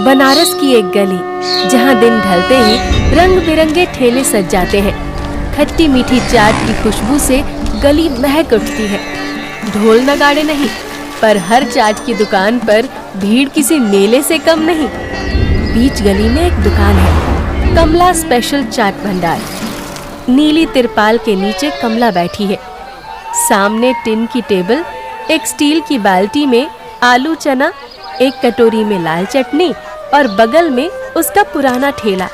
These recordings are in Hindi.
बनारस की एक गली जहाँ दिन ढलते ही रंग बिरंगे ठेले सज जाते हैं। खट्टी मीठी चाट की खुशबू से गली महक उठती है। ढोल नगाड़े नहीं, पर हर चाट की दुकान पर भीड़ किसी मेले से कम नहीं। बीच गली में एक दुकान है, कमला स्पेशल चाट भंडार। नीली तिरपाल के नीचे कमला बैठी है। सामने टिन की टेबल, एक स्टील की बाल्टी में आलू चना, एक कटोरी में लाल चटनी और बगल में उसका पुराना ठेला।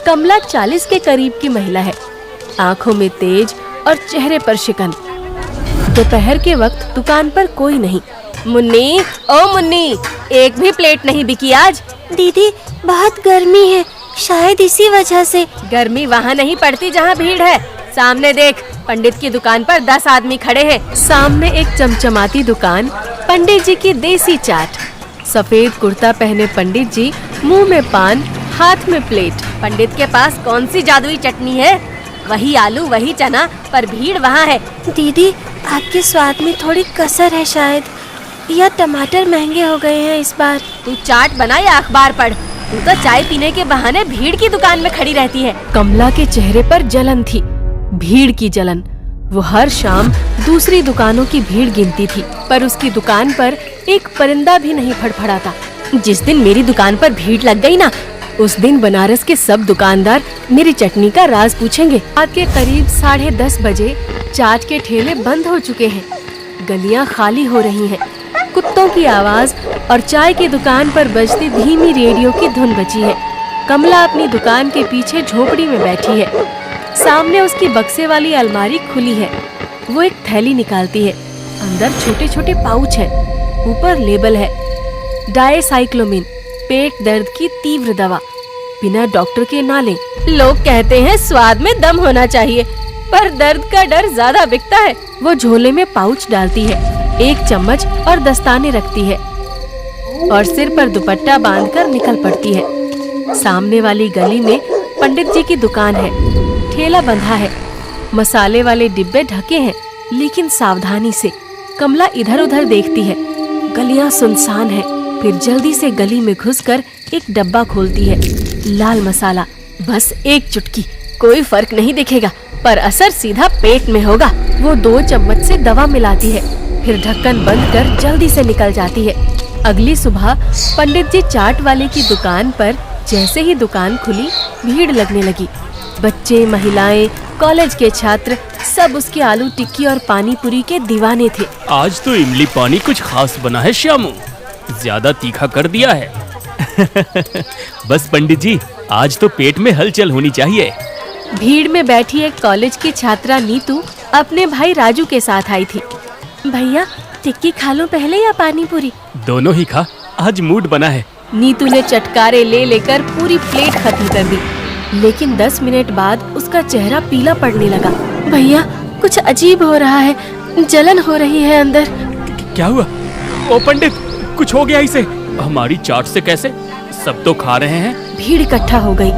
कमला 40 के करीब की महिला है, आंखों में तेज और चेहरे पर शिकन। दोपहर के वक्त दुकान पर कोई नहीं। मुन्नी, ओ मुन्नी, एक भी प्लेट नहीं बिकी आज। दीदी, बहुत गर्मी है, शायद इसी वजह से। गर्मी वहाँ नहीं पड़ती जहाँ भीड़ है। सामने देख, पंडित की दुकान पर 10 आदमी खड़े हैं। सामने एक चमचमाती दुकान, पंडित जी की देसी चाट। सफेद कुर्ता पहने पंडित जी, मुंह में पान, हाथ में प्लेट। पंडित के पास कौन सी जादुई चटनी है? वही आलू, वही चना, पर भीड़ वहाँ है। दीदी, आपके स्वाद में थोड़ी कसर है शायद, या टमाटर महंगे हो गए हैं इस बार। तू चाट बना या अखबार पढ़, तू तो चाय पीने के बहाने भीड़ की दुकान में खड़ी रहती है। कमला के चेहरे पर जलन थी, भीड़ की जलन। वो हर शाम दूसरी दुकानों की भीड़ गिनती थी, पर उसकी दुकान पर एक परिंदा भी नहीं फड़फड़ाता। जिस दिन मेरी दुकान पर भीड़ लग गई ना, उस दिन बनारस के सब दुकानदार मेरी चटनी का राज पूछेंगे। रात के करीब 10:30 बजे चाट के ठेले बंद हो चुके हैं। गलियां खाली हो रही हैं। कुत्तों की आवाज और चाय की दुकान पर बजती धीमी रेडियो की धुन बची है। कमला अपनी दुकान के पीछे झोपड़ी में बैठी है। सामने उसकी बक्से वाली अलमारी खुली है। वो एक थैली निकालती है। अंदर छोटे छोटे पाउच हैं। ऊपर लेबल है, डायसाइक्लोमिन, पेट दर्द की तीव्र दवा, बिना डॉक्टर के ना लें। लोग कहते हैं स्वाद में दम होना चाहिए, पर दर्द का डर ज्यादा बिकता है। वो झोले में पाउच डालती है, एक चम्मच और दस्ताने रखती है और सिर पर दुपट्टा बांधकर निकल पड़ती है। सामने वाली गली में पंडित जी की दुकान है। ठेला बंधा है, मसाले वाले डिब्बे ढके हैं, लेकिन सावधानी से। कमला इधर उधर देखती है। गलियां सुनसान है। फिर जल्दी से गली में घुसकर एक डब्बा खोलती है। लाल मसाला, बस एक चुटकी, कोई फर्क नहीं दिखेगा, पर असर सीधा पेट में होगा। वो 2 चम्मच से दवा मिलाती है, फिर ढक्कन बंद कर जल्दी से निकल जाती है। अगली सुबह पंडित जी चाट वाले की दुकान पर जैसे ही दुकान खुली, भीड़ लगने लगी। बच्चे, महिलाएं, कॉलेज के छात्र, सब उसके आलू टिक्की और पानी पूरी के दीवाने थे। आज तो इमली पानी कुछ खास बना है श्यामू, ज्यादा तीखा कर दिया है। बस पंडित जी, आज तो पेट में हलचल होनी चाहिए। भीड़ में बैठी एक कॉलेज की छात्रा नीतू अपने भाई राजू के साथ आई थी। भैया, टिक्की खा लो पहले या पानी पूरी? दोनों ही खा, आज मूड बना है। नीतू ने चटकारे ले लेकर पूरी प्लेट खत्म कर दी, लेकिन 10 मिनट बाद उसका चेहरा पीला पड़ने लगा। भैया, कुछ अजीब हो रहा है, जलन हो रही है अंदर। क्या हुआ? ओ पंडित, कुछ हो गया इसे। हमारी चाट से कैसे? सब तो खा रहे हैं। भीड़ इकट्ठा हो गई।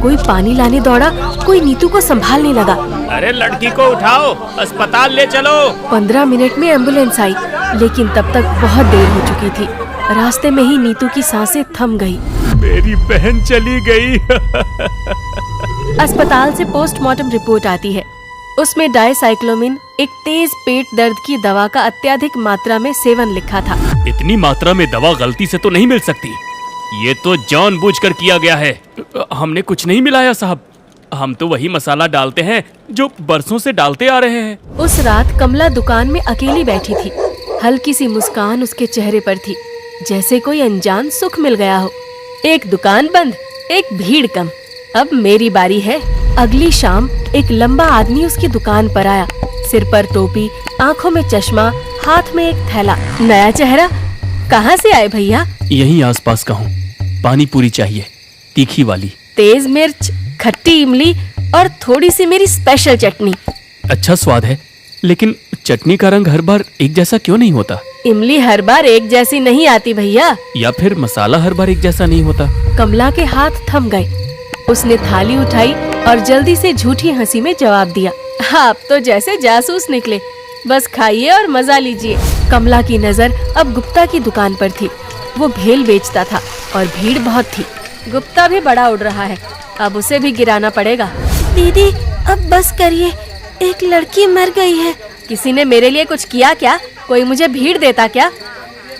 कोई पानी लाने दौड़ा, कोई नीतू को संभालने लगा। अरे लड़की को उठाओ, अस्पताल ले चलो। 15 मिनट में एम्बुलेंस आई, लेकिन तब तक बहुत देर हो चुकी थी। रास्ते में ही नीतू की सांसें थम गई। मेरी बहन चली गई। अस्पताल से पोस्टमार्टम रिपोर्ट आती है। उसमें डायसाइक्लोमिन, एक तेज पेट दर्द की दवा का अत्यधिक मात्रा में सेवन लिखा था। इतनी मात्रा में दवा गलती से तो नहीं मिल सकती। ये तो जानबूझकर किया गया है। हमने कुछ नहीं मिलाया साहब, हम तो वही मसाला डालते हैं जो बरसों से डालते आ रहे हैं। उस रात कमला दुकान में अकेली बैठी थी। हल्की सी मुस्कान उसके चेहरे पर थी, जैसे कोई अनजान सुख मिल गया हो। एक दुकान बंद, एक भीड़ कम, अब मेरी बारी है। अगली शाम एक लंबा आदमी उसकी दुकान पर आया। सिर पर टोपी, आंखों में चश्मा, हाथ में एक थैला। नया चेहरा। कहाँ से आए भैया? यहीं आसपास का हूँ। पानी पूरी चाहिए, तीखी वाली। तेज मिर्च, खट्टी इमली और थोड़ी सी मेरी स्पेशल चटनी। अच्छा स्वाद है, लेकिन चटनी का रंग हर बार एक जैसा क्यों नहीं होता? इमली हर बार एक जैसी नहीं आती भैया। या फिर मसाला हर बार एक जैसा नहीं होता? कमला के हाथ थम गए। उसने थाली उठाई और जल्दी से झूठी हंसी में जवाब दिया, आप तो जैसे जासूस निकले। बस खाइए और मजा लीजिए। कमला की नजर अब गुप्ता की दुकान पर थी। वो भेल बेचता था। और भीड़ बहुत थी। गुप्ता भी बड़ा उड़ रहा है, अब उसे भी गिराना पड़ेगा। दीदी अब बस करिए, एक लड़की मर गई है। किसी ने मेरे लिए कुछ किया क्या? कोई मुझे भीड़ देता क्या?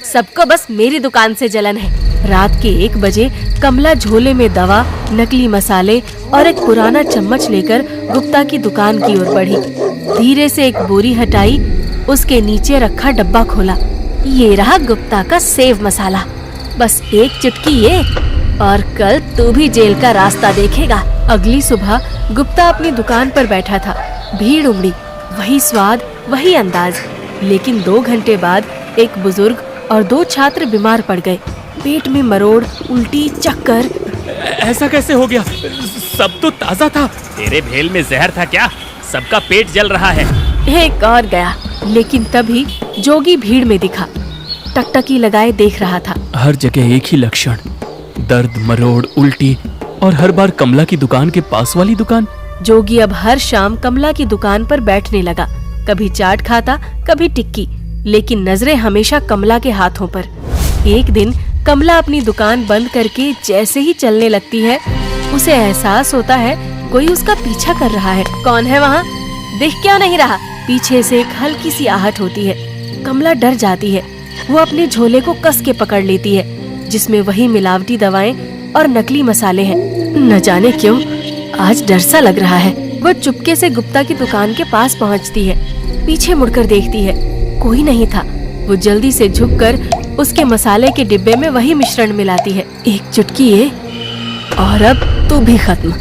सबको बस मेरी दुकान से जलन है। रात के 1 बजे कमला झोले में दवा, नकली मसाले और एक पुराना चम्मच लेकर गुप्ता की दुकान की ओर बढ़ी। धीरे से एक बोरी हटाई, उसके नीचे रखा डब्बा खोला। ये रहा गुप्ता का सेव मसाला। बस एक चुटकी ये और कल तू भी जेल का रास्ता देखेगा। अगली सुबह गुप्ता अपनी दुकान पर बैठा था। भीड़ उमड़ी, वही स्वाद, वही अंदाज। लेकिन 2 घंटे बाद एक बुजुर्ग और 2 छात्र बीमार पड़ गए। पेट में मरोड़, उल्टी, चक्कर। ऐसा कैसे हो गया? सब तो ताजा था। तेरे भेल में जहर था क्या? सबका पेट जल रहा है। एक और गया, लेकिन तभी जोगी भीड़ में दिखा। टकटकी लगाए देख रहा था। हर जगह एक ही लक्षण, दर्द, मरोड़, उल्टी और हर बार कमला की दुकान के पास वाली दुकान। जोगी अब हर शाम कमला की दुकान पर बैठने लगा। कभी चाट खाता, कभी टिक्की, लेकिन नजरें हमेशा कमला के हाथों पर। एक दिन कमला अपनी दुकान बंद करके जैसे ही चलने लगती है, उसे एहसास होता है कोई उसका पीछा कर रहा है। कौन है वहाँ? दिख क्यों नहीं रहा? पीछे से एक हल्की सी आहट होती है। कमला डर जाती है। वो अपने झोले को कस के पकड़ लेती है, जिसमें वही मिलावटी दवाएं और नकली मसाले हैं। न जाने क्यों आज डर सा लग रहा है। वो चुपके से गुप्ता की दुकान के पास पहुंचती है। पीछे मुड़कर देखती है, कोई नहीं था। वो जल्दी से झुककर उसके मसाले के डिब्बे में वही मिश्रण मिलाती है। एक चुटकी ये और अब तू भी खत्म।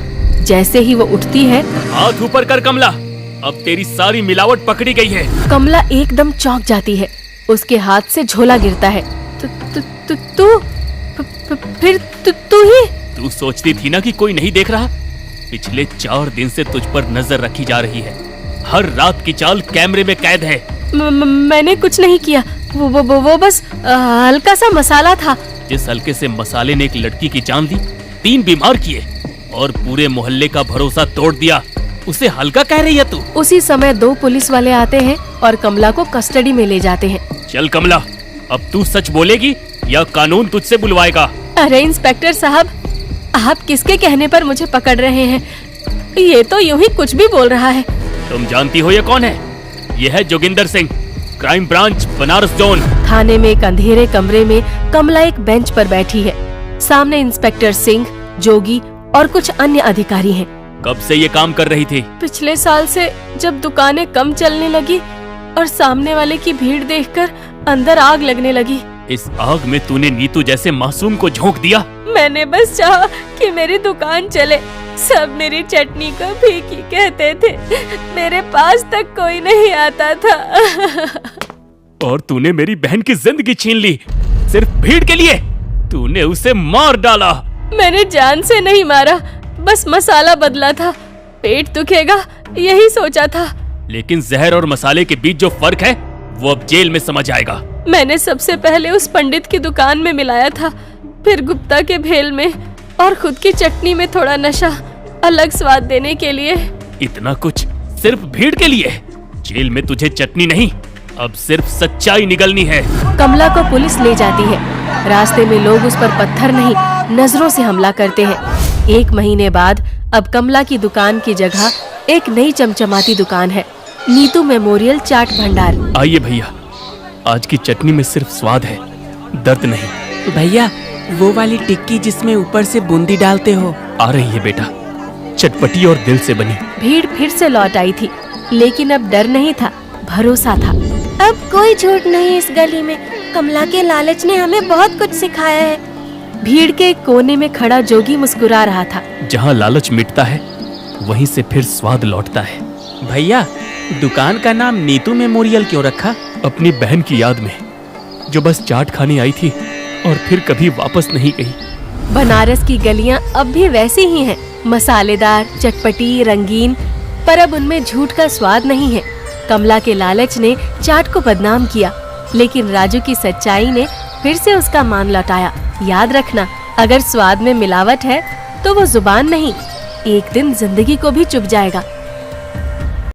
जैसे ही वो उठती है, हाथ ऊपर कर कमला, अब तेरी सारी मिलावट पकड़ी गई है। कमला एकदम चौंक जाती है। उसके हाथ से झोला गिरता है। फिर तू ही? तू सोचती थी ना कि कोई नहीं देख रहा? पिछले 4 दिन से तुझ पर नजर रखी जा रही है। हर रात की चाल कैमरे में कैद है। मैंने कुछ नहीं किया। वो बस हल्का सा मसाला था। जिस हल्के से मसाले ने एक लड़की की जान ली, 3 बीमार किए और पूरे मोहल्ले का भरोसा तोड़ दिया, उसे हल्का कह रही है तू? उसी समय 2 पुलिस वाले आते हैं और कमला को कस्टडी में ले जाते हैं। चल कमला, अब तू सच बोलेगी या कानून तुझसे बुलवाएगा? अरे इंस्पेक्टर साहब, आप किसके कहने पर मुझे पकड़ रहे हैं? ये तो यूं ही कुछ भी बोल रहा है। तुम जानती हो ये कौन है? ये है Joginder Singh, crime branch, Banaras zone. थाने में एक अंधेरे कमरे में कमला एक बेंच पर बैठी है। सामने इंस्पेक्टर सिंह, जोगी और कुछ अन्य अधिकारी हैं। कब से ये काम कर रही थी? पिछले साल से, जब दुकानें कम चलने लगी और सामने वाले की भीड़ देखकर अंदर आग लगने लगी। इस आग में तूने नीतू जैसे मासूम को झोंक दिया। मैंने बस चाहा कि मेरी दुकान चले। सब मेरी चटनी को फीकी कहते थे। मेरे पास तक कोई नहीं आता था। और तूने मेरी बहन की जिंदगी छीन ली, सिर्फ भीड़ के लिए। तूने उसे मार डाला। मैंने जान से नहीं मारा, बस मसाला बदला था। पेट दुखेगा यही सोचा था। लेकिन जहर और मसाले के बीच जो फर्क है वो अब जेल में समझ आएगा। मैंने सबसे पहले उस पंडित की दुकान में मिलाया था, फिर गुप्ता के भेल में और खुद की चटनी में थोड़ा नशा, अलग स्वाद देने के लिए। इतना कुछ सिर्फ भीड़ के लिए? जेल में तुझे चटनी नहीं, अब सिर्फ सच्चाई निगलनी है। कमला को पुलिस ले जाती है। रास्ते में लोग उस पर पत्थर नहीं, नजरों से हमला करते हैं। 1 महीने बाद अब कमला की दुकान की जगह एक नई चमचमाती दुकान है, नीतू मेमोरियल चाट भंडार। आइए भैया, आज की चटनी में सिर्फ स्वाद है, दर्द नहीं। भैया, वो वाली टिक्की जिसमें ऊपर से बूंदी डालते हो। आ रही है बेटा, चटपटी और दिल से बनी। भीड़ फिर से लौट आई थी, लेकिन अब डर नहीं था, भरोसा था। अब कोई झूठ नहीं इस गली में। कमला के लालच ने हमें बहुत कुछ सिखाया है। भीड़ के एक कोने में खड़ा जोगी मुस्कुरा रहा था। जहाँ लालच मिटता है, वहीं से फिर स्वाद लौटता है। भैया, दुकान का नाम नीतू मेमोरियल क्यों रखा? अपनी बहन की याद में, जो बस चाट खाने आई थी और फिर कभी वापस नहीं गई। बनारस की गलियां अब भी वैसी ही हैं, मसालेदार, चटपटी, रंगीन, पर अब उनमें झूठ का स्वाद नहीं है। कमला के लालच ने चाट को बदनाम किया, लेकिन राजू की सच्चाई ने फिर से उसका मान लौटाया। याद रखना, अगर स्वाद में मिलावट है तो वो जुबान नहीं, एक दिन जिंदगी को भी चुभ जाएगा।